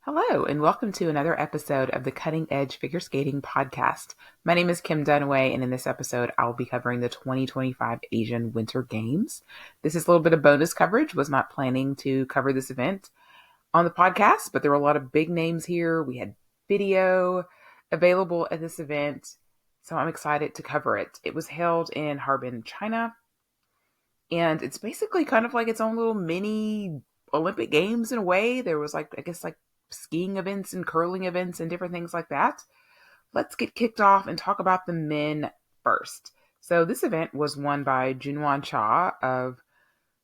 Hello, and welcome to another episode of the Cutting Edge Figure Skating Podcast. My name is Kim Dunaway, and in this episode, I'll be covering the 2025 Asian Winter Games. This is a little bit of bonus coverage. Was not planning to cover this event on the podcast, but there were a lot of big names here. We had video available at this event, so I'm excited to cover it. It was held in Harbin, China, and it's basically kind of like its own little mini Olympic Games in a way. There was I guess skiing events and curling events and different things like that. Let's get kicked off and talk about the men first. So this event was won by Junwon Cha of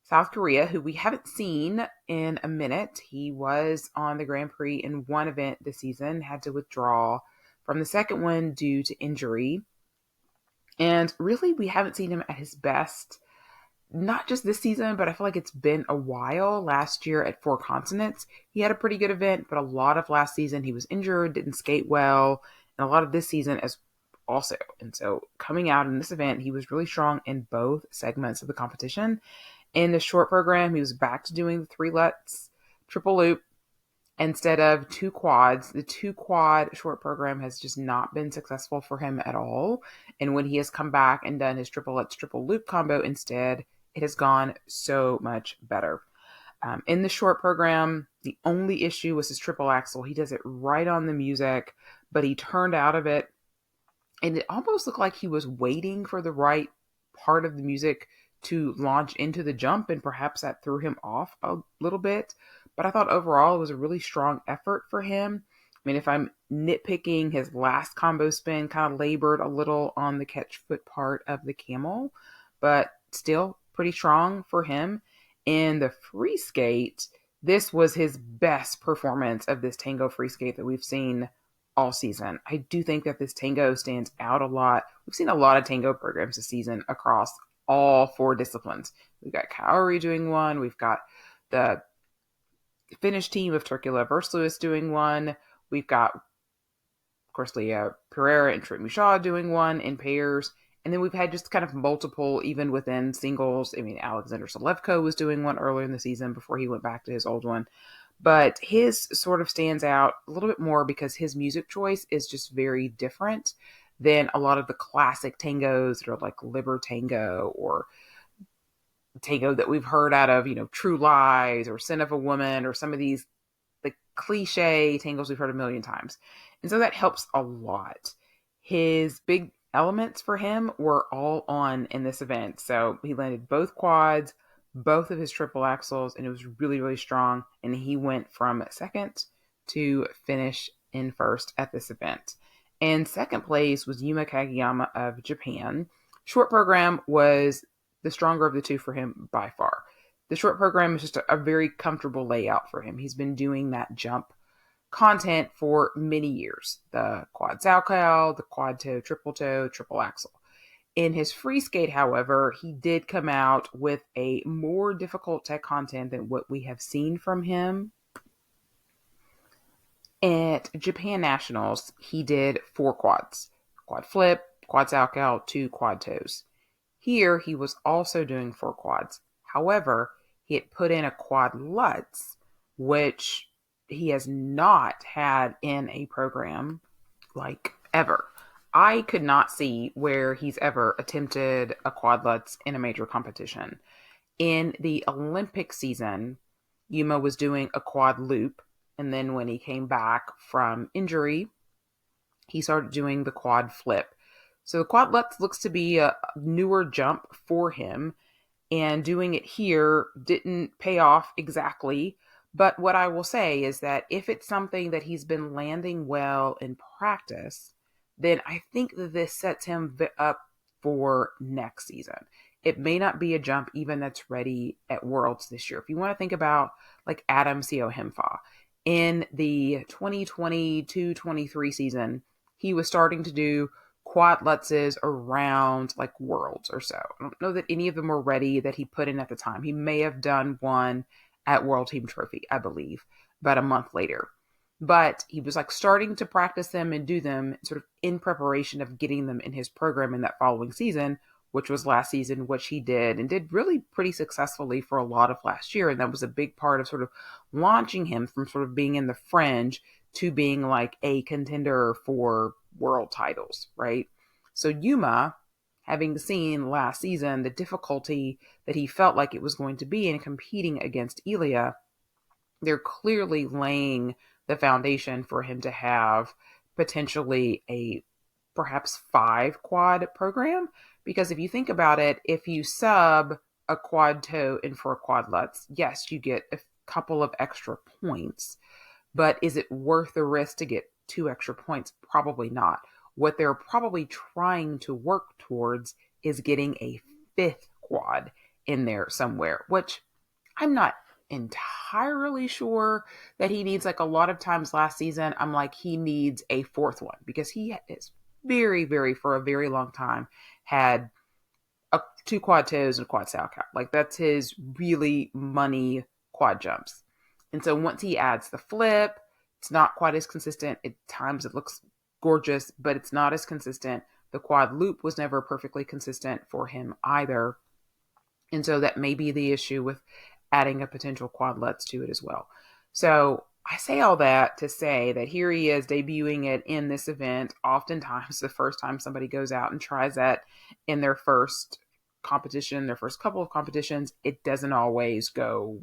South Korea, who we haven't seen in a minute. He was on the Grand Prix in one event this season, had to withdraw from the second one due to injury. And really, we haven't seen him at his best, not just this season, but I feel like it's been a while. Last year at Four Continents, he had a pretty good event, but a lot of last season he was injured, didn't skate well, and a lot of this season as also. And so coming out in this event, he was really strong in both segments of the competition. In the short program, he was back to doing the three lutz triple loop instead of two quads. The two quad short program has just not been successful for him at all. And when he has come back and done his triple lutz triple loop combo instead, it has gone so much better. In the short program, the only issue was his triple axel. He does it right on the music, but he turned out of it, and it almost looked like he was waiting for the right part of the music to launch into the jump, and perhaps that threw him off a little bit. But I thought overall it was a really strong effort for him. I mean, if I'm nitpicking, his last combo spin kind of labored a little on the catch foot part of the camel, but still pretty strong for him. In the free skate, this was his best performance of this tango free skate that we've seen all season. I do think that this tango stands out a lot. We've seen a lot of tango programs this season across all four disciplines. We've got Kaori doing one. We've got the Finnish team of Turkula Verslewis doing one. We've got, of course, Leah Pereira and Trip Mushaw doing one in pairs. And then we've had just kind of multiple, even within singles. I mean, Alexander Selevko was doing one earlier in the season before he went back to his old one. But his sort of stands out a little bit more because his music choice is just very different than a lot of the classic tangos that are like Liber Tango or tango that we've heard out of, True Lies or Sin of a Woman or some of these the cliche tangos we've heard a million times. And so that helps a lot. His big elements for him were all on in this event. So he landed both quads, both of his triple axels, and it was really, really strong. And he went from second to finish in first at this event. And second place was Yuma Kageyama of Japan. Short program was the stronger of the two for him by far. The short program is just a very comfortable layout for him. He's been doing that jump content for many years. The quad Zalcal, the quad toe, triple axel. In his free skate, however, he did come out with a more difficult tech content than what we have seen from him. At Japan Nationals, he did four quads. Quad flip, quad Zalcal, two quad toes. Here, he was also doing four quads. However, he had put in a quad lutz, which he has not had in a program like ever. I could not see where he's ever attempted a quad lutz in a major competition. In the Olympic season, Yuma was doing a quad loop, and then when he came back from injury, he started doing the quad flip. So the quad lutz looks to be a newer jump for him, and doing it here didn't pay off exactly. But what I will say is that if it's something that he's been landing well in practice, then I think that this sets him up for next season. It may not be a jump even that's ready at Worlds this year. If you want to think about like Adam Siohimfa, in the 2022-23 season, he was starting to do quad lutzes around like Worlds or so. I don't know that any of them were ready that he put in at the time. He may have done one at World Team Trophy, I believe, about a month later. But he was like starting to practice them and do them sort of in preparation of getting them in his program in that following season which was last season, which he did and did really pretty successfully for a lot of last year. And that was a big part of sort of launching him from sort of being in the fringe to being like a contender for world titles, right? So Yuma, having seen last season the difficulty that he felt like it was going to be in competing against Ilya, they're clearly laying the foundation for him to have potentially a perhaps 5 quad program. Because if you think about it, if you sub a quad toe in for a quad lutz, yes, you get a couple of extra points. But is it worth the risk to get 2 extra points? Probably not. What they're probably trying to work towards is getting a 5th quad in there somewhere, which I'm not entirely sure that he needs. Like a lot of times last season, I'm like, he needs a 4th one because he is very, very, for a very long time, had 2 quad toes and a quad salchow. Like that's his really money quad jumps. And so once he adds the flip, it's not quite as consistent. At times it looks gorgeous, but it's not as consistent. The quad loop was never perfectly consistent for him either. And so that may be the issue with adding a potential quad lutz to it as well. So I say all that to say that here he is debuting it in this event. Oftentimes the first time somebody goes out and tries that in their first competition, their first couple of competitions, it doesn't always go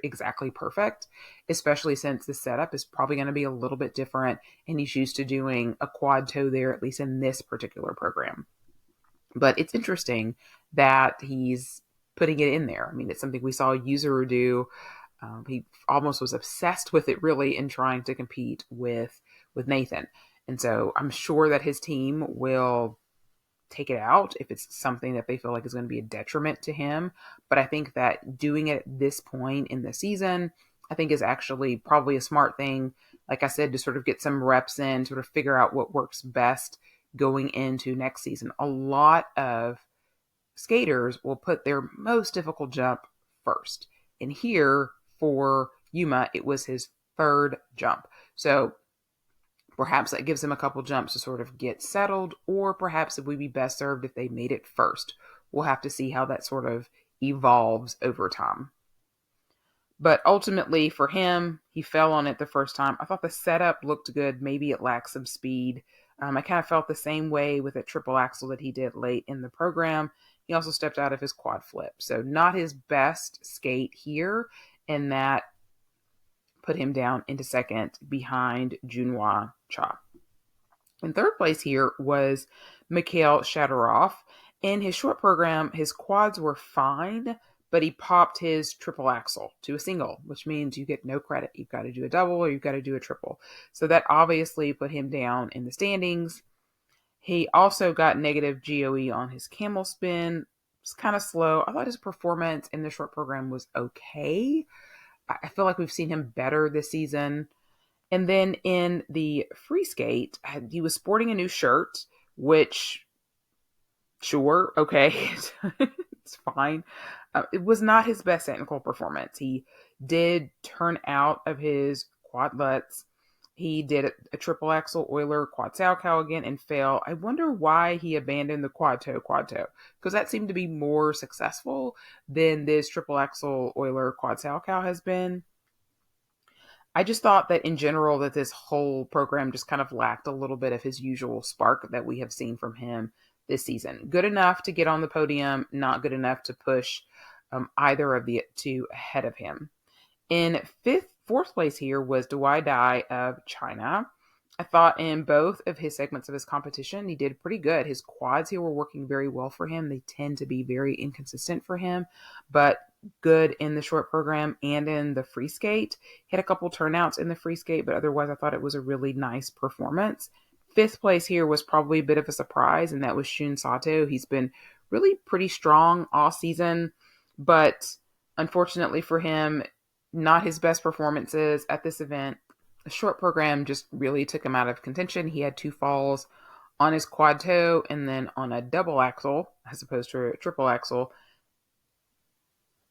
exactly perfect, especially since the setup is probably going to be a little bit different and he's used to doing a quad toe there, at least in this particular program. But it's interesting that he's putting it in there. I mean, it's something we saw Yuzuru do. He almost was obsessed with it really in trying to compete with Nathan. And so I'm sure that his team will take it out if it's something that they feel like is going to be a detriment to him. But I think that doing it at this point in the season, I think is actually probably a smart thing. Like I said, to sort of get some reps in, sort of figure out what works best going into next season. A lot of skaters will put their most difficult jump first. And here for Yuma, it was his 3rd jump. So perhaps that gives him a couple jumps to sort of get settled, or perhaps it would be best served if they made it first. We'll have to see how that sort of evolves over time. But ultimately for him, he fell on it the first time. I thought the setup looked good. Maybe it lacked some speed. I kind of felt the same way with a triple axel that he did late in the program. He also stepped out of his quad flip. So not his best skate here, and that put him down into 2nd behind Junhua Cha. In 3rd place here was Mikhail Shadorov. In his short program, his quads were fine, but he popped his triple axel to a single, which means you get no credit. You've got to do a double or you've got to do a triple. So that obviously put him down in the standings. He also got negative GOE on his camel spin. It's kind of slow. I thought his performance in the short program was okay. I feel like we've seen him better this season. And then in the free skate, he was sporting a new shirt, which, sure, okay, it's fine. It was not his best technical performance. He did turn out of his quad lutz. He did a triple axel Euler quad salchow again and fail. I wonder why he abandoned the quad toe, because that seemed to be more successful than this triple axel Euler quad salchow has been. I just thought that in general that this whole program just kind of lacked a little bit of his usual spark that we have seen from him this season. Good enough to get on the podium, not good enough to push either of the 2 ahead of him. In 4th place here was Dawai Dai of China. I thought in both of his segments of his competition, he did pretty good. His quads here were working very well for him. They tend to be very inconsistent for him, but good in the short program and in the free skate. He had a couple turnouts in the free skate, but otherwise I thought it was a really nice performance. 5th place here was probably a bit of a surprise, and that was Shun Sato. He's been really pretty strong all season, but unfortunately for him, not his best performances at this event. The short program just really took him out of contention. He had 2 falls on his quad toe and then on a double axel as opposed to a triple axel.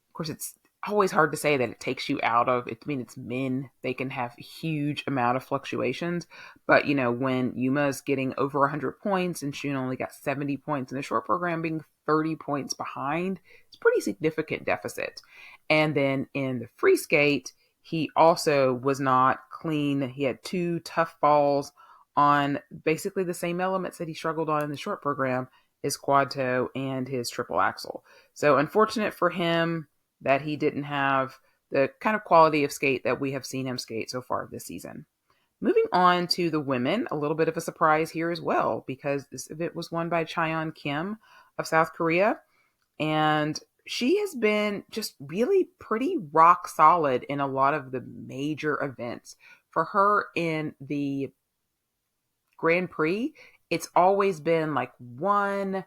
Of course, it's always hard to say that it takes you out of it. I mean, it's men. They can have a huge amount of fluctuations. But, when Yuma's getting over 100 points and Shun only got 70 points in the short program, being 30 points behind. It's a pretty significant deficit. And then in the free skate, he also was not clean. He had 2 tough falls on basically the same elements that he struggled on in the short program, his quad toe and his triple axel. So unfortunate for him that he didn't have the kind of quality of skate that we have seen him skate so far this season. Moving on to the women, a little bit of a surprise here as well, because this event was won by Cheon Kim of South Korea. And she has been just really pretty rock solid in a lot of the major events. For her in the Grand Prix, it's always been like one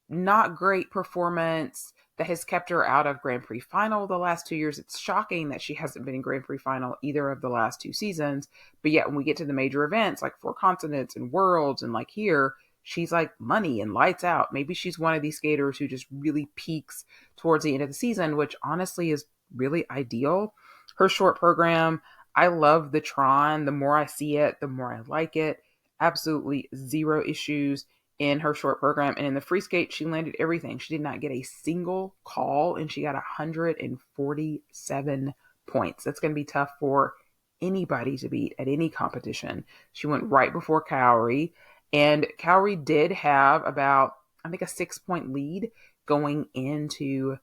not great performance that has kept her out of Grand Prix final the last 2 years. It's shocking that she hasn't been in Grand Prix final either of the last 2 seasons. But yet when we get to the major events like Four Continents and Worlds and like here, she's like money and lights out. Maybe she's one of these skaters who just really peaks towards the end of the season, which honestly is really ideal. Her short program, I love the Tron. The more I see it, the more I like it. Absolutely zero issues in her short program. And in the free skate, she landed everything. She did not get a single call, and she got 147 points. That's going to be tough for anybody to beat at any competition. She went right before Kaori, and Kaori did have about, I think, a 6-point lead going into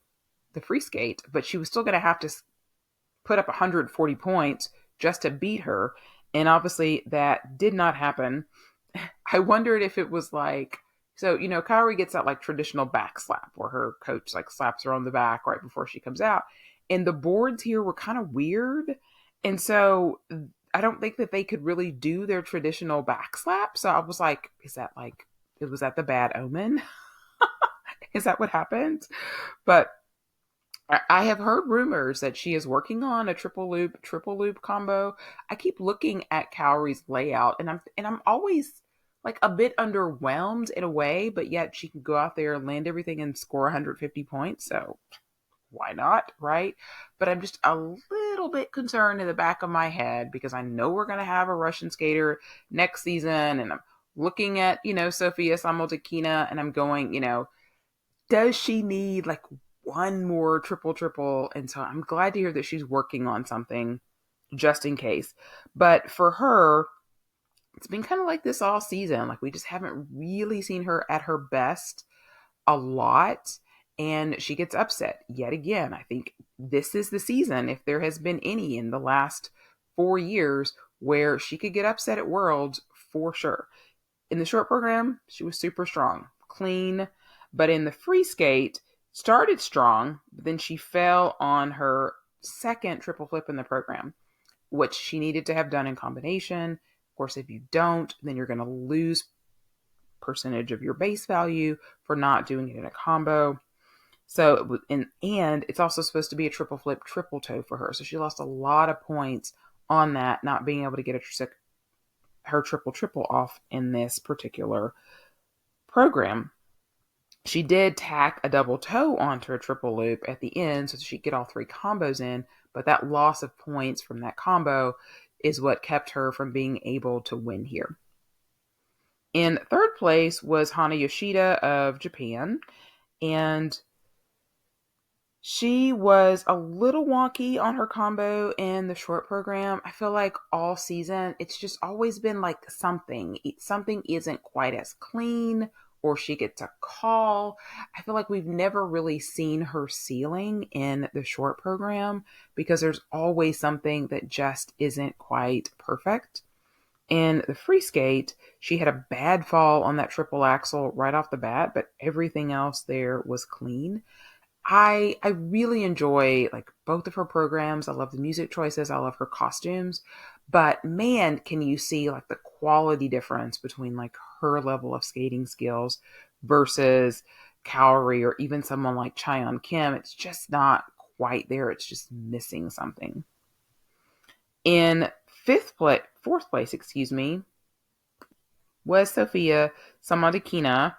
the free skate, but she was still going to have to put up 140 points just to beat her. And obviously that did not happen. I wondered if it was like, so, Kaori gets that like traditional back slap where her coach like slaps her on the back right before she comes out. And the boards here were kind of weird. And so I don't think that they could really do their traditional back slap. So I was like, was that the bad omen? Is that what happened? But I have heard rumors that she is working on a triple loop combo. I keep looking at Kaori's layout and I'm always like a bit underwhelmed in a way, but yet she can go out there, land everything and score 150 points. So why not? Right. But I'm just a little bit concerned in the back of my head because I know we're going to have a Russian skater next season. And I'm looking at, Sofia Samoltikina and I'm going, does she need like one more triple? And so I'm glad to hear that she's working on something just in case. But for her, it's been kind of like this all season. Like we just haven't really seen her at her best a lot. And she gets upset yet again. I think this is the season, if there has been any in the last 4 years, where she could get upset at Worlds for sure. In the short program, she was super strong, clean. But in the free skate, started strong, but then she fell on her second triple flip in the program, which she needed to have done in combination. Of course, if you don't, then you're going to lose percentage of your base value for not doing it in a combo. So, and it's also supposed to be a triple flip, triple toe for her. So she lost a lot of points on that, not being able to get her triple off in this particular program. She did tack a double toe onto a triple loop at the end so she could get all 3 combos in, but that loss of points from that combo is what kept her from being able to win here. In third place was Hana Yoshida of Japan, and she was a little wonky on her combo in the short program. I feel like all season, it's just always been like something isn't quite as clean, or she gets a call. I feel like we've never really seen her ceiling in the short program because there's always something that just isn't quite perfect. In the free skate, she had a bad fall on that triple axel right off the bat, but everything else there was clean. I really enjoy like both of her programs. I love the music choices. I love her costumes. But man, can you see like the quality difference between like her level of skating skills versus Kaori or even someone like Cheon Kim. It's just not quite there. It's just missing something. In fourth place, was Sofia Samoltikina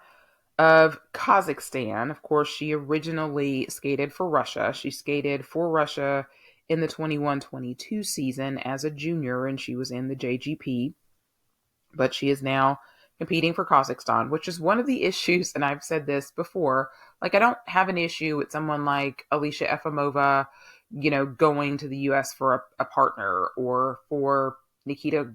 of Kazakhstan. Of course, she originally skated for Russia. She skated for Russia in the 21-22 season as a junior, and she was in the JGP. But she is now competing for Kazakhstan, which is one of the issues, and I've said this before, like I don't have an issue with someone like Alicia Efimova, going to the US for a partner, or for Nikita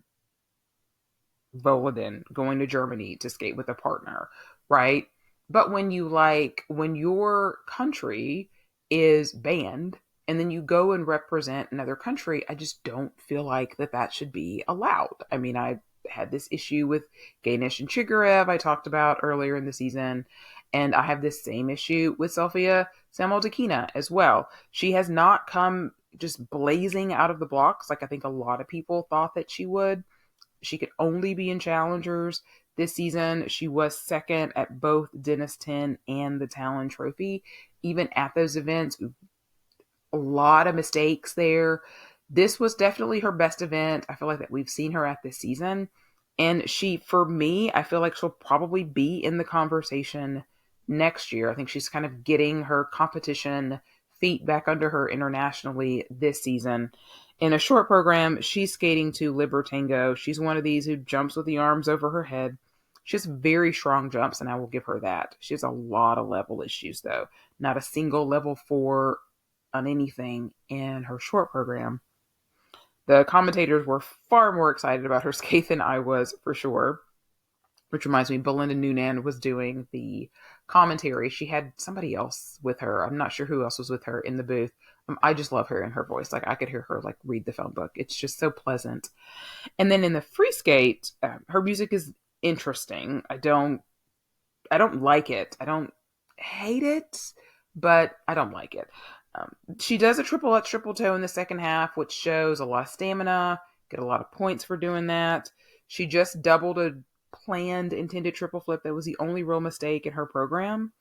Volodin going to Germany to skate with a partner, right? But when your country is banned and then you go and represent another country, I just don't feel like that should be allowed. I mean, I had this issue with Ganesh and Chigarev I talked about earlier in the season, and I have this same issue with Sofia Samaldakina as well. She has not come just blazing out of the blocks like I think a lot of people thought that she would. She could only be in challengers this season. She was second at both Dennis 10 and the Talon Trophy. Even at those events, a lot of mistakes there. This was definitely her best event. I feel like that we've seen her at this season. And for me, I feel like she'll probably be in the conversation next year. I think she's kind of getting her competition feet back under her internationally this season. In a short program, she's skating to Libertango. She's one of these who jumps with the arms over her head. She has very strong jumps, and I will give her that. She has a lot of level issues, though. Not a single level 4 on anything in her short program. The commentators were far more excited about her skate than I was, for sure. Which reminds me, Belinda Noonan was doing the commentary. She had somebody else with her. I'm not sure who else was with her in the booth. I just love hearing her voice. Like I could hear her read the phone book. It's just so pleasant. And then in the free skate, her music is interesting. I don't like it. I don't hate it, but I don't like it. She does a triple Lutz triple toe in the second half, which shows a lot of stamina. Get a lot of points for doing that. She just doubled a planned intended triple flip. That was the only real mistake in her program.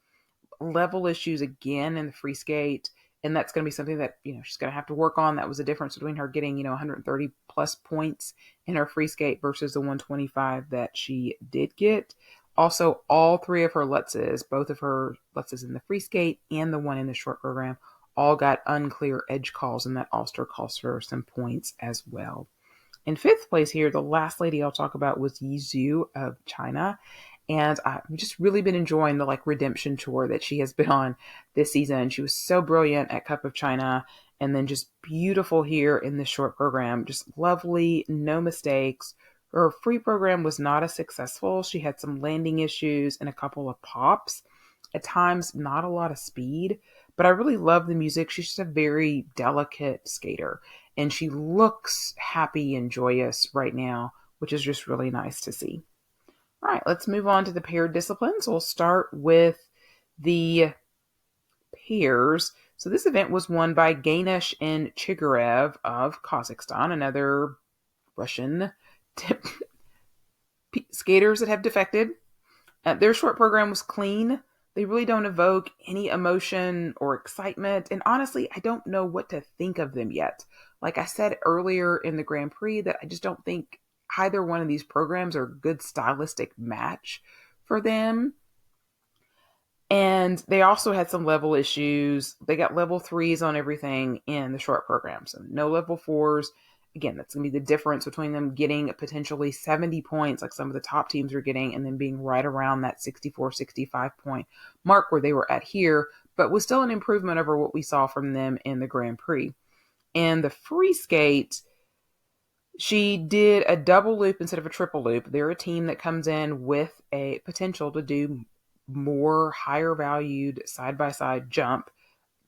Level issues again in the free skate, and that's going to be something that she's going to have to work on. That was the difference between her getting 130 plus points in her free skate versus the 125 that she did get. Also, all three of her Lutzes, both of her Lutzes in the free skate and the one in the short program, all got unclear edge calls, and that also cost her some points as well. In fifth place here, the last lady I'll talk about was Yi Zhu of China. And I've just really been enjoying the redemption tour that she has been on this season. She was so brilliant at Cup of China, and then just beautiful here in this short program. Just lovely, no mistakes. Her free program was not as successful. She had some landing issues and a couple of pops. At times, not a lot of speed. But I really love the music. She's just a very delicate skater. And she looks happy and joyous right now, which is just really nice to see. All right, let's move on to the paired disciplines. We'll start with the pairs. So this event was won by Ganesh and Chigarev of Kazakhstan, another Russian skaters that have defected. Their short program was clean. They really don't evoke any emotion or excitement. And honestly, I don't know what to think of them yet. Like I said earlier in the Grand Prix, that I just don't think either one of these programs are a good stylistic match for them. And they also had some level issues. They got level 3s on everything in the short program. So no level 4s. Again, that's going to be the difference between them getting potentially 70 points, like some of the top teams are getting, and then being right around that 64, 65 point mark where they were at here, but was still an improvement over what we saw from them in the Grand Prix. And the free skate, she did a double loop instead of a triple loop. They're a team that comes in with a potential to do more higher valued side-by-side jump.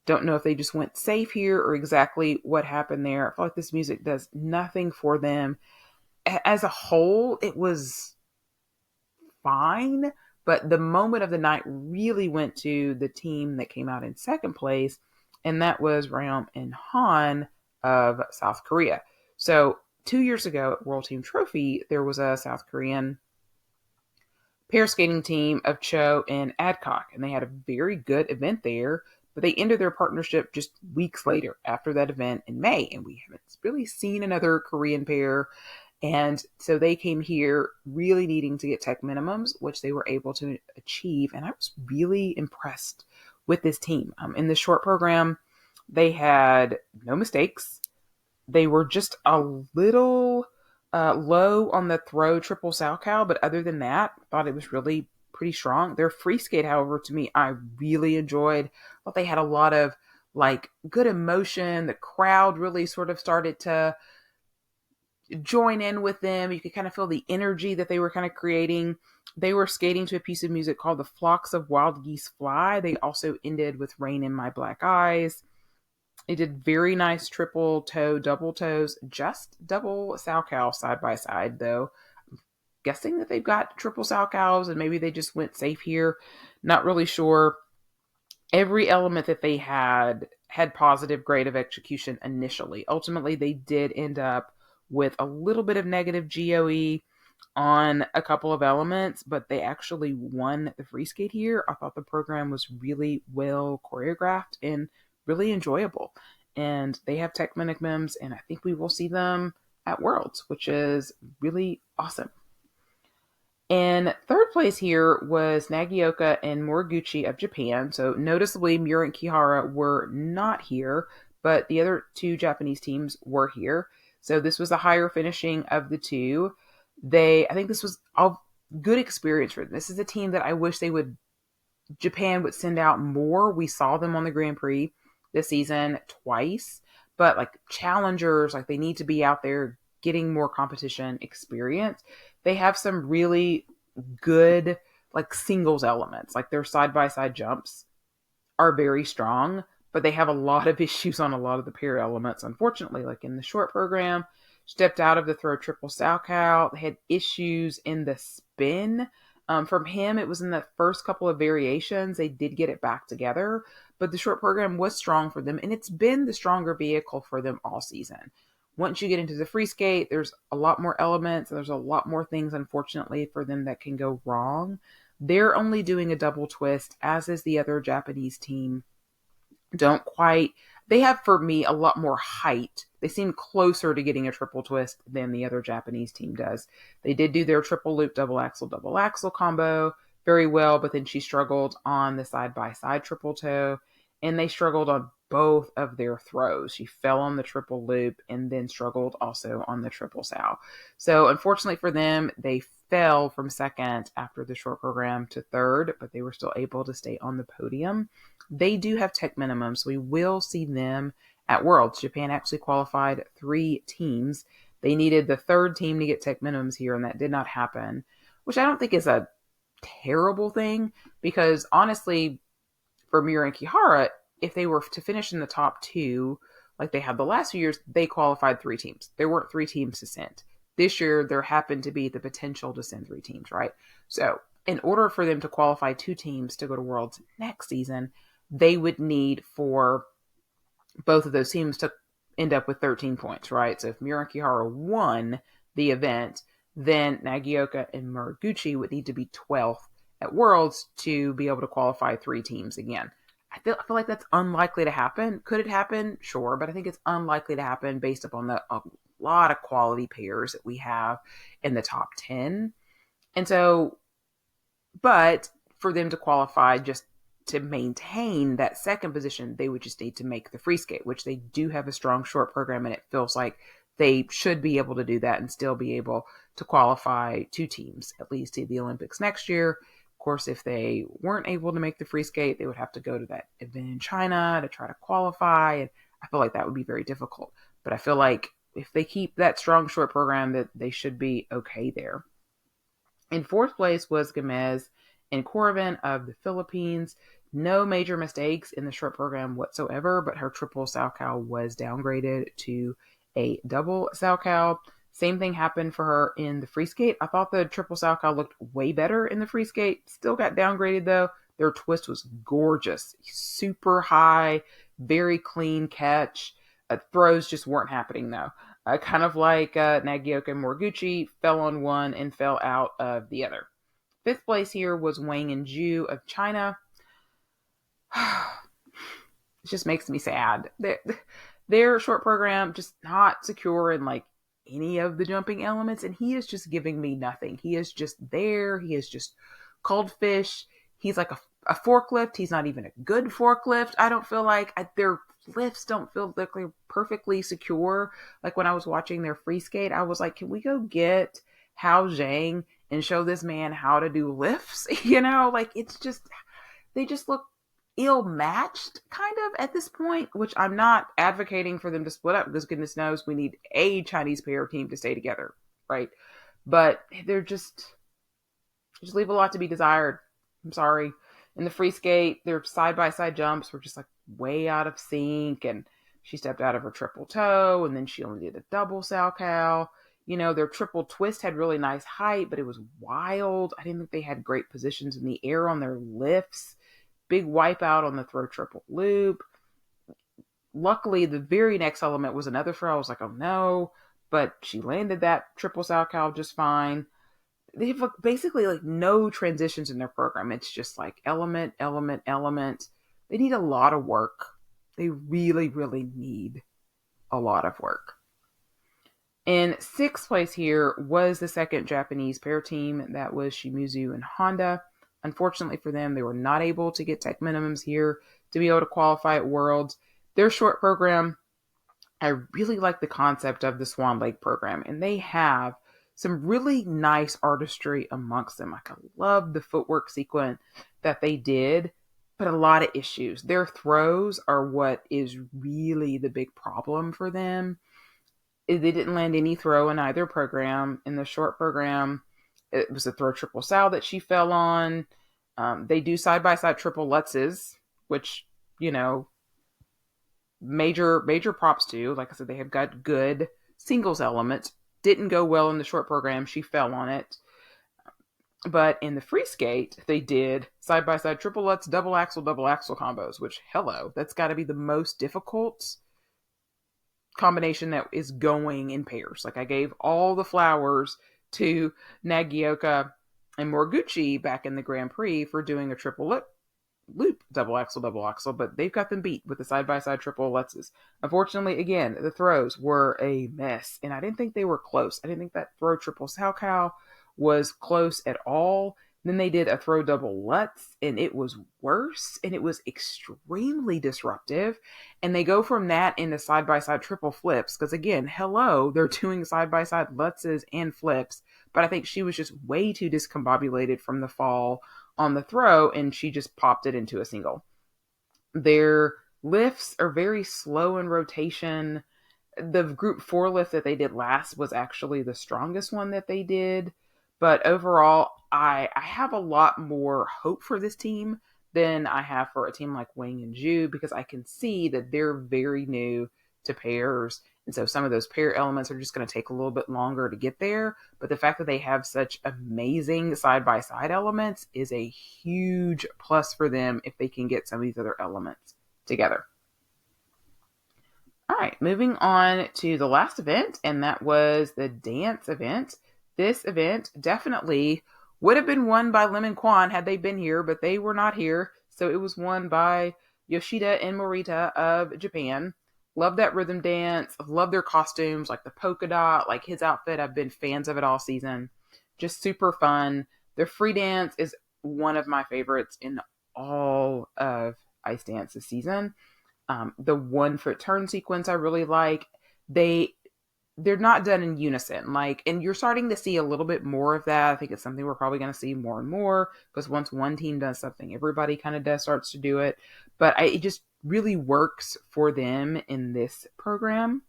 Don't know if they just went safe here or exactly what happened there. I feel like this music does nothing for them. As a whole, it was fine, but the moment of the night really went to the team that came out in second place, and that was Ram and Han of South Korea. So 2 years ago at World Team Trophy, there was a South Korean pair skating team of Cho and Adcock, and they had a very good event there, but they ended their partnership just weeks later after that event in May, and we haven't really seen another Korean pair. And so they came here really needing to get tech minimums, which they were able to achieve. And I was really impressed with this team. In the short program, they had no mistakes. They were just a little Low on the throw triple Salchow, but other than that, I thought it was really pretty strong. Their free skate, however, to me, I really enjoyed. I thought they had a lot of like good emotion. The crowd really sort of started to join in with them. You could kind of feel the energy that they were kind of creating. They were skating to a piece of music called The Flocks of Wild Geese Fly. They also ended with Rain in My Black Eyes. They did very nice triple toe, double toes, just double Salchow side by side, though. I'm guessing that they've got triple Salchows and maybe they just went safe here. Not really sure. Every element that they had positive grade of execution initially. Ultimately, they did end up with a little bit of negative GOE on a couple of elements, but they actually won the free skate here. I thought the program was really well choreographed and really enjoyable. And they have tech minimums, and I think we will see them at Worlds, which is really awesome. In third place here was Nagioka and Moriguchi of Japan. So noticeably, Miura and Kihara were not here, but the other two Japanese teams were here. So this was a higher finishing of the two. I think this was a good experience for them. This is a team that I wish Japan would send out more. We saw them on the Grand Prix this season twice, but like challengers, like they need to be out there getting more competition experience. They have some really good like singles elements, like their side-by-side jumps are very strong, but they have a lot of issues on a lot of the pair elements. Unfortunately, like in the short program, stepped out of the throw triple Salchow. They had issues in the spin. From him, it was in the first couple of variations. They did get it back together, but the short program was strong for them, and it's been the stronger vehicle for them all season. Once you get into the free skate, there's a lot more elements, and there's a lot more things, unfortunately, for them that can go wrong. They're only doing a double twist, as is the other Japanese team. They have, for me, a lot more height. They seem closer to getting a triple twist than the other Japanese team does. They did do their triple loop, double axle combo very well, but then she struggled on the side-by-side triple toe, and they struggled on both of their throws. She fell on the triple loop and then struggled also on the triple sow. So unfortunately for them, they fell from second after the short program to third, but they were still able to stay on the podium. They do have tech minimums, so we will see them at Worlds. Japan actually qualified 3 teams. They needed the third team to get tech minimums here, and that did not happen, which I don't think is a terrible thing, because honestly, for Miura and Kihara, if they were to finish in the top 2, like they had the last few years, they qualified 3 teams. There weren't 3 teams to send. This year, there happened to be the potential to send 3 teams, right? So in order for them to qualify 2 teams to go to Worlds next season, they would need for both of those teams to end up with 13 points, right? So if Miura and Kihara won the event, then Nagioka and Moriguchi would need to be 12th at Worlds to be able to qualify 3 teams again. I feel like that's unlikely to happen. Could it happen? Sure, but I think it's unlikely to happen based upon a lot of quality pairs that we have in the top 10. And so, but for them to qualify, just to maintain that second position, they would just need to make the free skate, which they do have a strong short program, and it feels like they should be able to do that and still be able to qualify 2 teams, at least to the Olympics next year. Of course, if they weren't able to make the free skate, they would have to go to that event in China to try to qualify, and I feel like that would be very difficult. But I feel like if they keep that strong short program, that they should be okay there. In 4th place was Gomez and Corbin of the Philippines. No major mistakes in the short program whatsoever, but her triple Salchow was downgraded to a double Salchow. Same thing happened for her in the free skate. I thought the triple Salchow looked way better in the free skate. Still got downgraded though. Their twist was gorgeous. Super high, very clean catch. Throws just weren't happening though. Kind of like Nagioka and Moriguchi, fell on one and fell out of the other. 5th place here was Wang and Zhu of China. It just makes me sad. Their short program just not secure in like any of the jumping elements, and he is just giving me nothing. He is just there. He is just cold fish. He's like a forklift. He's not even a good forklift. I don't feel like they're lifts don't feel like they're perfectly secure. Like when I was watching their free skate, I was like, can we go get Hao Zhang and show this man how to do lifts? Like it's just, they just look ill matched kind of at this point, which I'm not advocating for them to split up because goodness knows we need a Chinese pair team to stay together, right? But they're just leave a lot to be desired. I'm sorry. In the free skate, their side by side jumps were just like way out of sync, and she stepped out of her triple toe, and then she only did a double Salchow. Their triple twist had really nice height, but it was wild. I didn't think they had great positions in the air on their lifts. Big wipeout on the throw triple loop. Luckily, the very next element was another throw. I was like, oh no, but she landed that triple Salchow just fine. They have basically like no transitions in their program. It's just like element, element, element. They need a lot of work. They really, really need a lot of work. In sixth place here was the second Japanese pair team. That was Shimizu and Honda. Unfortunately for them, they were not able to get tech minimums here to be able to qualify at Worlds. Their short program, I really like the concept of the Swan Lake program, and they have some really nice artistry amongst them. Like I love the footwork sequence that they did, but a lot of issues. Their throws are what is really the big problem for them. They didn't land any throw in either program. In the short program, it was a throw triple Sal that she fell on. They do side-by-side triple Lutzes, which, major props to. Like I said, they have got good singles elements. Didn't go well in the short program. She fell on it. But in the free skate, they did side-by-side triple Lutz, double axle combos, which, hello, that's got to be the most difficult combination that is going in pairs. Like I gave all the flowers to Nagioka and Moriguchi back in the Grand Prix for doing a triple loop, double axle, but they've got them beat with the side-by-side triple Lutzes. Unfortunately, again, the throws were a mess, and I didn't think they were close. I didn't think that throw triple Salchow was close at all. Then they did a throw double Lutz, and it was worse, and it was extremely disruptive. And they go from that into side-by-side triple flips, because again, hello, they're doing side-by-side Lutzes and flips, but I think she was just way too discombobulated from the fall on the throw, and she just popped it into a single. Their lifts are very slow in rotation. The group 4 lift that they did last was actually the strongest one that they did. But overall, I have a lot more hope for this team than I have for a team like Wang and Zhu, because I can see that they're very new to pairs. And so some of those pair elements are just going to take a little bit longer to get there. But the fact that they have such amazing side-by-side elements is a huge plus for them if they can get some of these other elements together. All right, moving on to the last event, and that was the dance event. This event definitely would have been won by Lemon Kwan had they been here, but they were not here. So it was won by Yoshida and Morita of Japan. Love that rhythm dance. Love their costumes, like the polka dot, like his outfit. I've been fans of it all season. Just super fun. Their free dance is one of my favorites in all of Ice Dance this season. The 1 foot turn sequence I really like. They're not done in unison, and you're starting to see a little bit more of that. I think it's something we're probably going to see more and more, because once one team does something, everybody kind of starts to do it. But it just really works for them in this program.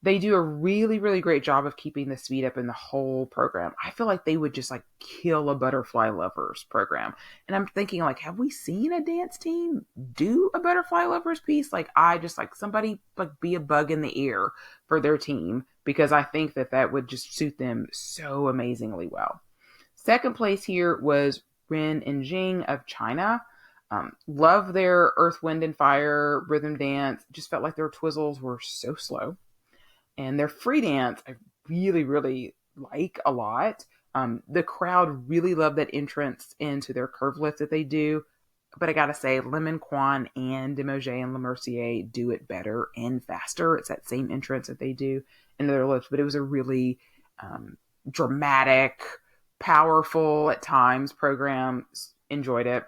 They do a really, really great job of keeping the speed up in the whole program. I feel like they would just kill a Butterfly Lovers program. And I'm thinking have we seen a dance team do a Butterfly Lovers piece? Somebody be a bug in the ear for their team, because I think that would just suit them so amazingly well. Second place here was Ren and Jing of China. Love their Earth, Wind, and Fire rhythm dance. Just felt like their twizzles were so slow. And their free dance, I really, really like a lot. The crowd really loved that entrance into their curve lift that they do. But I gotta say, Lemon Kwan and Demoget and Le Mercier do it better and faster. It's that same entrance that they do into their lift. But it was a really dramatic, powerful at times program. Enjoyed it.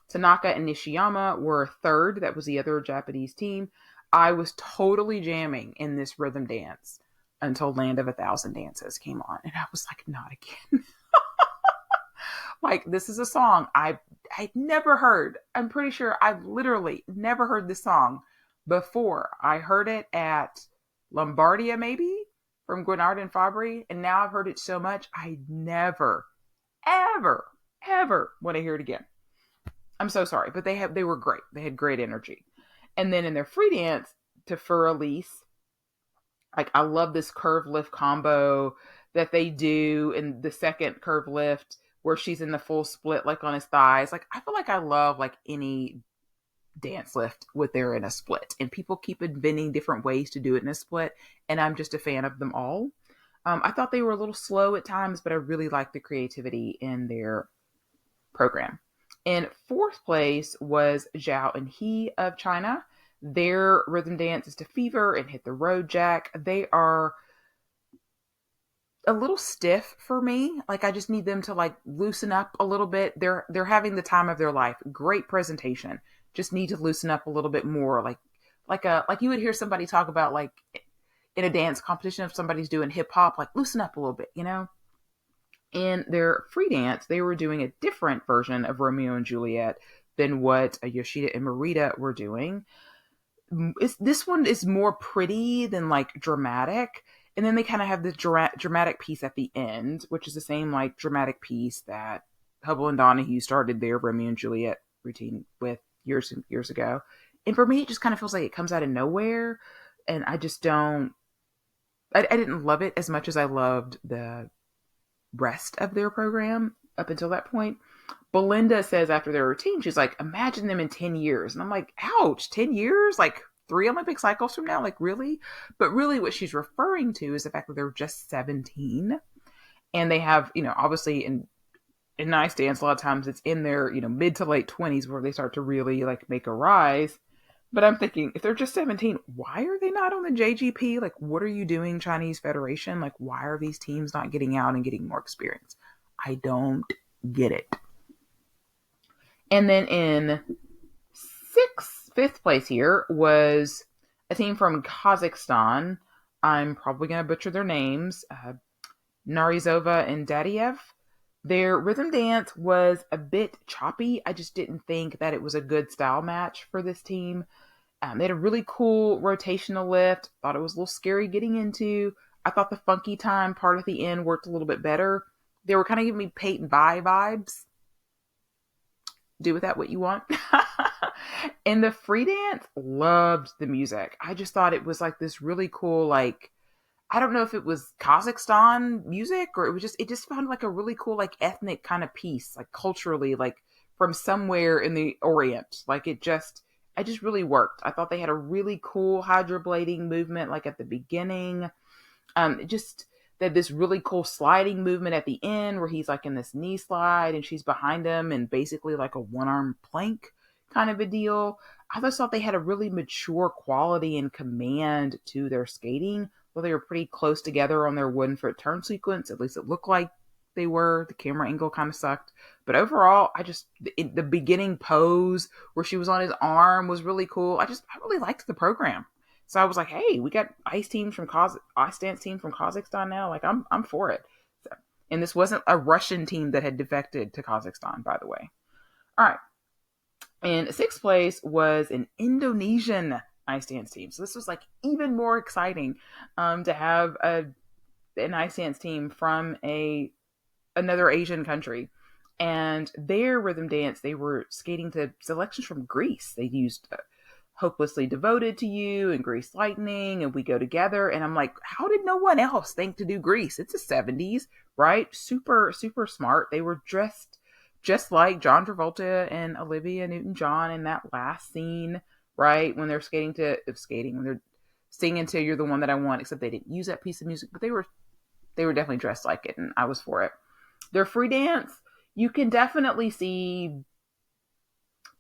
Tanaka and Nishiyama were third. That was the other Japanese team. I was totally jamming in this rhythm dance until Land of a Thousand Dances came on. And I was like, not again. Like, this is a song I'd never heard. I'm pretty sure I've literally never heard this song before. I heard it at Lombardia, maybe, from Guinard and Fabry. And now I've heard it so much, I never, ever, ever want to hear it again. I'm so sorry, but they were great. They had great energy. And then in their free dance to Fur Elise, like, I love this curve lift combo that they do in the second curve lift where she's in the full split, like on his thighs. Like, I feel like I love like any dance lift with they're in a split, and people keep inventing different ways to do it in a split. And I'm just a fan of them all. I thought they were a little slow at times, but I really liked the creativity in their program. In fourth place was Zhao and He of China. Their rhythm dance is to Fever and Hit the Road Jack. They are a little stiff for me. Like, I just need them to like loosen up a little bit. They're having the time of their life. Great presentation. Just need to loosen up a little bit more. Like you would hear somebody talk about, like, in a dance competition, if somebody's doing hip hop, like, loosen up a little bit, you know? In their free dance, they were doing a different version of Romeo and Juliet than what Yoshida and Marita were doing. This one is more pretty than like dramatic. And then they kind of have this dramatic piece at the end, which is the same like dramatic piece that Hubble and Donahue started their Romeo and Juliet routine with years and years ago. And for me, it just kind of feels like it comes out of nowhere. And I just don't, I didn't love it as much as I loved the rest of their program up until that point. Belinda says after their routine, she's like, imagine them in 10 years. And I'm like, ouch, 10 years? Like 3 Olympic cycles from now? Like, really? But really what she's referring to is the fact that they're just 17. And they have, you know, obviously in nice dance, a lot of times it's in their, you know, mid to late 20s where they start to really like make a rise. But I'm thinking, if they're just 17, why are they not on the JGP? Like, what are you doing, Chinese Federation? Like, why are these teams not getting out and getting more experience? I don't get it. And then in fifth place here was a team from Kazakhstan. I'm probably going to butcher their names. Narizova and Dadiev. Their rhythm dance was a bit choppy. I just didn't think that it was a good style match for this team. They had a really cool rotational lift. Thought it was a little scary getting into. I thought the funky time part at the end worked a little bit better. They were kind of giving me Peyton Bye vibes. Do with that what you want. And the free dance, loved the music. I just thought it was like this really cool, like, I don't know if it was Kazakhstan music or it just found like a really cool, like, ethnic kind of piece, like culturally, like from somewhere in the Orient. Like, it just really worked. I thought they had a really cool hydroblading movement, like at the beginning. Just that this really cool sliding movement at the end where he's like in this knee slide and she's behind him and basically like a one-arm plank kind of a deal. I just thought they had a really mature quality and command to their skating. Well, they were pretty close together on their wooden foot turn sequence. At least it looked like they were. The camera angle kind of sucked. But overall, the beginning pose where she was on his arm was really cool. I really liked the program. So I was like, hey, we got ice dance team from Kazakhstan now. Like, I'm for it. So, and this wasn't a Russian team that had defected to Kazakhstan, by the way. All right. In sixth place was an Indonesian ice dance team. So this was like even more exciting to have an ice dance team from another Asian country. And their rhythm dance, they were skating to selections from Greece. They used Hopelessly Devoted to You and Grease Lightning and We Go Together. And I'm like, how did no one else think to do Grease? It's the 70s, right? Super, super smart. They were dressed just like John Travolta and Olivia Newton-John in that last scene, right? When they're when they're singing to You're the One That I Want, except they didn't use that piece of music, but they were definitely dressed like it, and I was for it. Their free dance, you can definitely see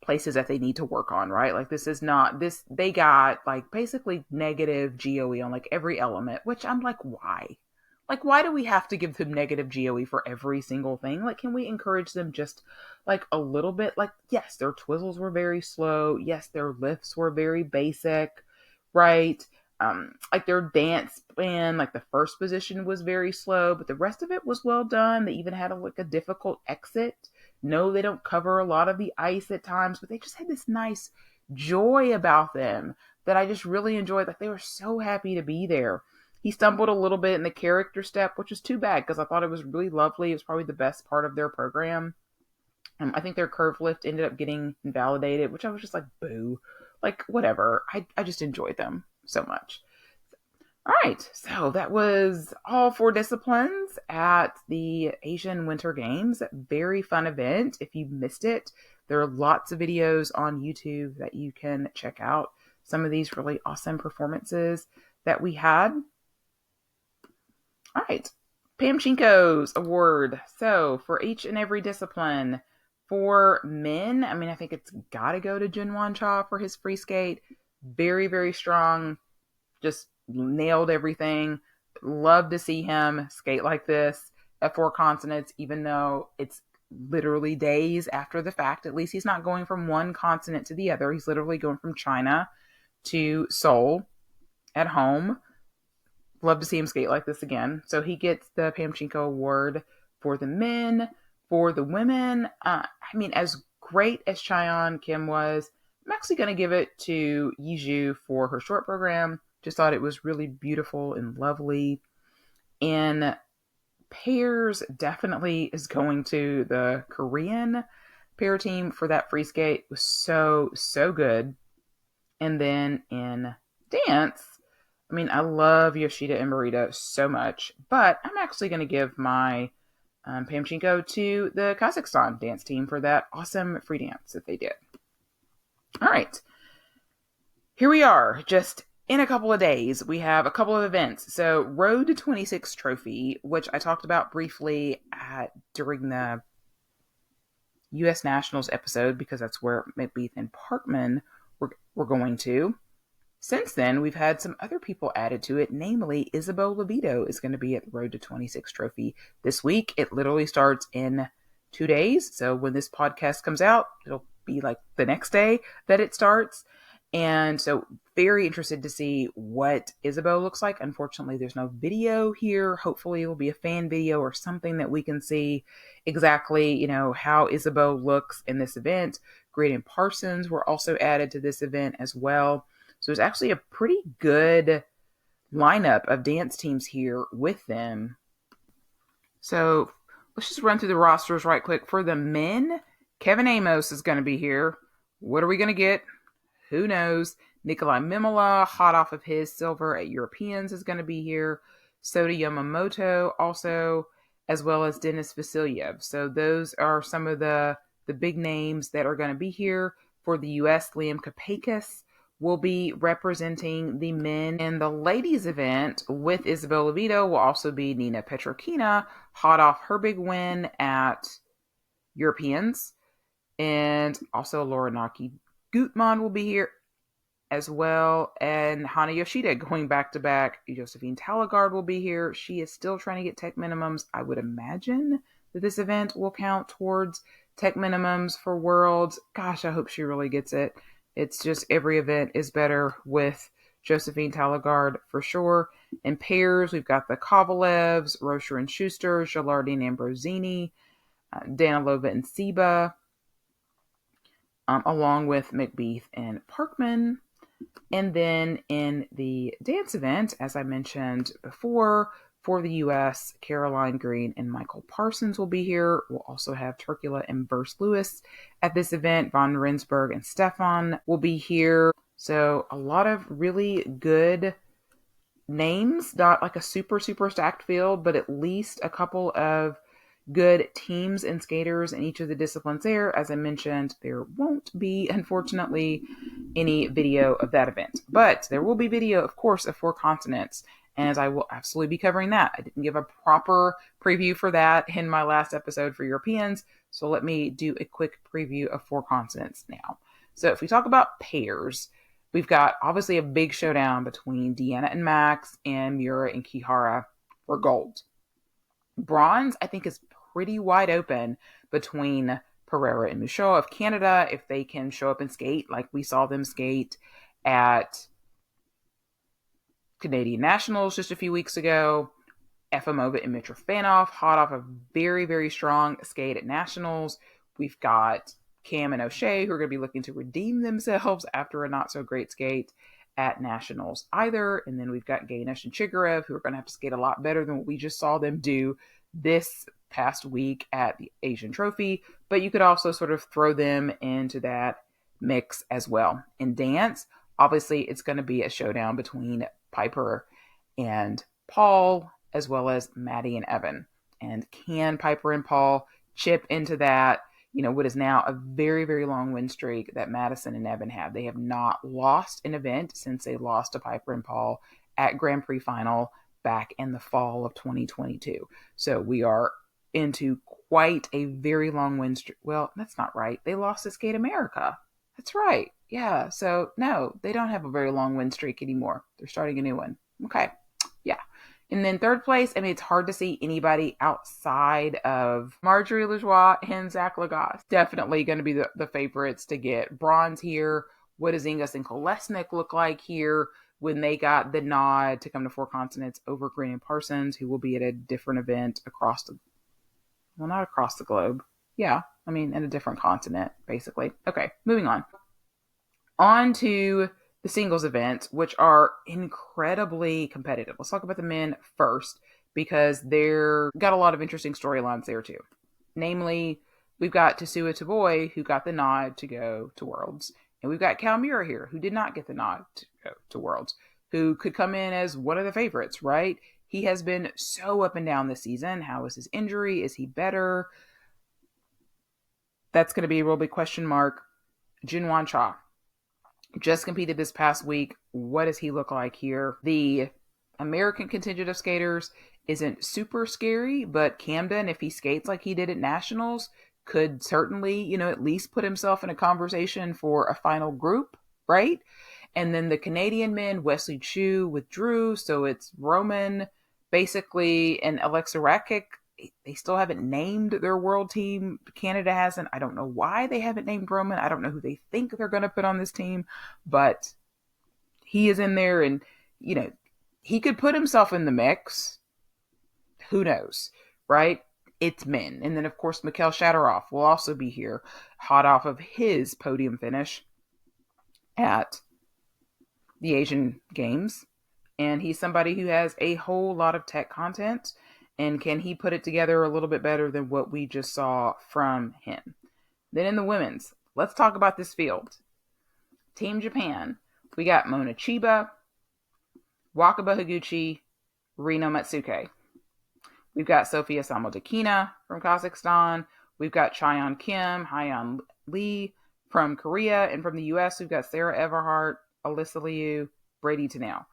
places that they need to work on, right? Like, they got like basically negative GOE on like every element, which I'm like, why? Like, why do we have to give them negative GOE for every single thing? Like, can we encourage them just like a little bit? Like, yes, their twizzles were very slow. Yes, their lifts were very basic, right? Like their dance spin, like the first position was very slow, but the rest of it was well done. They even had like a difficult exit. No, they don't cover a lot of the ice at times, but they just had this nice joy about them that I just really enjoyed. Like they were so happy to be there. He stumbled a little bit in the character step, which is too bad because I thought it was really lovely. It was probably the best part of their program. I think their curve lift ended up getting invalidated, which I was just like, boo. Like, whatever. I just enjoyed them so much. All right, so that was all 4 disciplines at the Asian Winter Games. Very fun event. If you missed it, there are lots of videos on YouTube that you can check out. Some of these really awesome performances that we had. All right, Pam Chinko's award. So for each and every discipline, for men, I mean, I think it's got to go to Junwan Cha for his free skate. Very, very strong. Just nailed everything. Love to see him skate like this at 4 continents, even though it's literally days after the fact. At least he's not going from one continent to the other. He's literally going from China to Seoul at home. Love to see him skate like this again. So he gets the Pam Chinko Award for the men. For the women, I mean, as great as Cheon Kim was, I'm actually going to give it to Yiju for her short program. Just thought it was really beautiful and lovely. And pairs definitely is going to the Korean pair team for that free skate. It was so, so good. And then in dance, I mean, I love Yoshida and Marita so much, but I'm actually going to give my Pam Chinko to the Kazakhstan dance team for that awesome free dance that they did. All right. Here we are, just in a couple of days. We have a couple of events. So Road to 26 Trophy, which I talked about briefly during the U.S. Nationals episode, because that's where McBeath and Parkman were going to. Since then, we've had some other people added to it, namely Isabeau Levito is going to be at the Road to 26 Trophy this week. It literally starts in 2 days. So when this podcast comes out, it'll be like the next day that it starts. And so very interested to see what Isabeau looks like. Unfortunately, there's no video here. Hopefully it'll be a fan video or something that we can see exactly, how Isabeau looks in this event. Graydon Parsons were also added to this event as well. So there's actually a pretty good lineup of dance teams here with them. So let's just run through the rosters right quick. For the men, Kevin Amos is going to be here. What are we going to get? Who knows? Nikolai Mimola, hot off of his silver at Europeans, is going to be here. Sota Yamamoto also, as well as Denis Vasilyev. So those are some of the big names that are going to be here. For the U.S., Liam Kapakis will be representing the men. In the ladies event with Isabeau Levito will also be Nina Petrokina, hot off her big win at Europeans. And also Laura Naki Gutmann will be here as well. And Hana Yoshida going back to back. Josephine Talagard will be here. She is still trying to get tech minimums. I would imagine that this event will count towards tech minimums for Worlds. Gosh, I hope she really gets it. It's just every event is better with Josephine Talagard for sure. In pairs, we've got the Kovalevs, Rocher and Schuster, Gilardi and Ambrosini, Danilova and Seba, along with McBeath and Parkman. And then in the dance event, as I mentioned before, for the U.S., Caroline Green and Michael Parsons will be here. We'll also have Turkula and Verse Lewis at this event. Von Rensburg and Stefan will be here. So a lot of really good names, not like a super, super stacked field, but at least a couple of good teams and skaters in each of the disciplines there. As I mentioned, there won't be, unfortunately, any video of that event. But there will be video, of course, of 4 continents. And I will absolutely be covering that. I didn't give a proper preview for that in my last episode for Europeans. So let me do a quick preview of 4 continents now. So if we talk about pairs, we've got obviously a big showdown between Deanna and Max and Mura and Kihara or gold. Bronze, I think, is pretty wide open between Pereira and Michaud of Canada, if they can show up and skate like we saw them skate at Canadian Nationals just a few weeks ago. Efimova and Mitrofanov, hot off a very, very strong skate at Nationals. We've got Cam and O'Shea, who are going to be looking to redeem themselves after a not-so-great skate at Nationals either. And then we've got Ganesh and Chigarev, who are going to have to skate a lot better than what we just saw them do this past week at the Asian Trophy. But you could also sort of throw them into that mix as well. In dance, obviously, it's going to be a showdown between Piper and Paul, as well as Maddie and Evan. And can Piper and Paul chip into that, what is now a very, very long win streak that Madison and Evan have? They have not lost an event since they lost to Piper and Paul at Grand Prix final back in the fall of 2022. So we are into quite a very long win streak. Well, that's not right. They lost to Skate America. That's right. Yeah. So no, they don't have a very long win streak anymore. They're starting a new one. Okay. Yeah. And then third place, it's hard to see anybody outside of Marjorie Lajoie and Zach Lagasse. Definitely going to be the favorites to get bronze here. What does Ingas and Kolesnik look like here when they got the nod to come to Four Continents over Green and Parsons, who will be at a different event not across the globe. Yeah, in a different continent, basically. Okay, moving on. On to the singles events, which are incredibly competitive. Let's talk about the men first, because they're got a lot of interesting storylines there too. Namely, we've got Tesua Tavoy, who got the nod to go to Worlds. And we've got Cal Muir here, who did not get the nod to go to Worlds, who could come in as one of the favorites, right? He has been so up and down this season. How is his injury? Is he better? That's going to be a real big question mark. Jinwan Cha just competed this past week. What does he look like here? The American contingent of skaters isn't super scary, but Camden, if he skates like he did at Nationals, could certainly, at least put himself in a conversation for a final group, right? And then the Canadian men, Wesley Chu withdrew, so it's Roman, basically, and Alexa Rakic. They still haven't named their world team. Canada hasn't. I don't know why they haven't named Roman. I don't know who they think they're going to put on this team, but he is in there, and, he could put himself in the mix. Who knows, right? It's men. And then, of course, Mikhail Shadorov will also be here, hot off of his podium finish at the Asian Games. And he's somebody who has a whole lot of tech content. And can he put it together a little bit better than what we just saw from him? Then in the women's, let's talk about this field. Team Japan, we got Mona Chiba, Wakaba Higuchi, Rino Matsuke. We've got Sofia Samodakina from Kazakhstan. We've got Chaeyeon Kim, Hyeon Lee from Korea. And from the U.S., we've got Sarah Everhart, Alyssa Liu, Brady Tennell.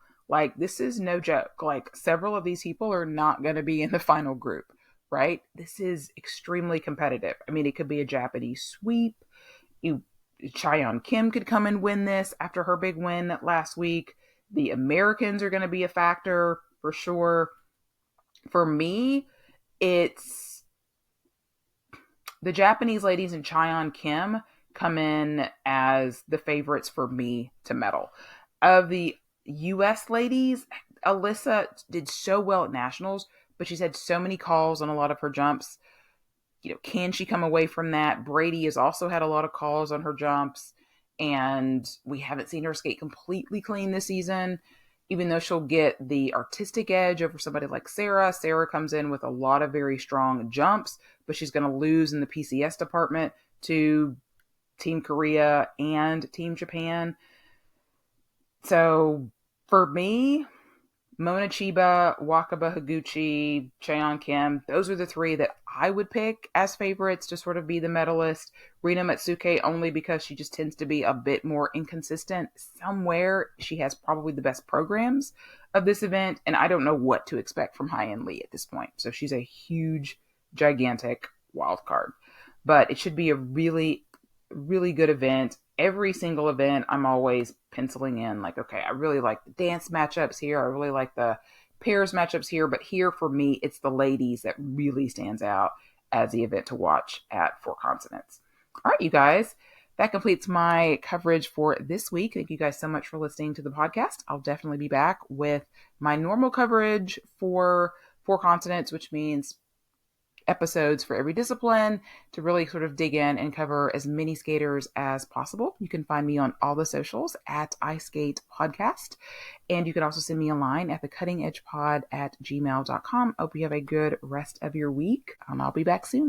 This is no joke. Several of these people are not going to be in the final group, right? This is extremely competitive. It could be a Japanese sweep. Chaeyeon Kim could come and win this after her big win last week. The Americans are going to be a factor for sure. For me, it's the Japanese ladies and Chaeyeon Kim come in as the favorites for me to medal. Of the U.S. ladies, Alyssa did so well at Nationals, but she's had so many calls on a lot of her jumps. Can she come away from that? Brady has also had a lot of calls on her jumps, and we haven't seen her skate completely clean this season. Even though she'll get the artistic edge over somebody like Sarah. Sarah comes in with a lot of very strong jumps, but she's going to lose in the PCS department to Team Korea and Team Japan. So for me, Mona Chiba, Wakaba Higuchi, Chaeyeon Kim, those are the three that I would pick as favorites to sort of be the medalist. Rina Matsuke only because she just tends to be a bit more inconsistent. Somewhere she has probably the best programs of this event, and I don't know what to expect from Hyeon Lee at this point. So she's a huge, gigantic wild card. But it should be a really, really good event. Every single event, I'm always penciling in okay, I really like the dance matchups here. I really like the pairs matchups here, but here for me, it's the ladies that really stands out as the event to watch at Four Continents. All right, you guys, that completes my coverage for this week. Thank you guys so much for listening to the podcast. I'll definitely be back with my normal coverage for Four Continents, which means episodes for every discipline to really sort of dig in and cover as many skaters as possible. You can find me on all the socials at iSkatePodcast. And you can also send me a line at thecuttingedgepod@gmail.com. Hope you have a good rest of your week. I'll be back soon.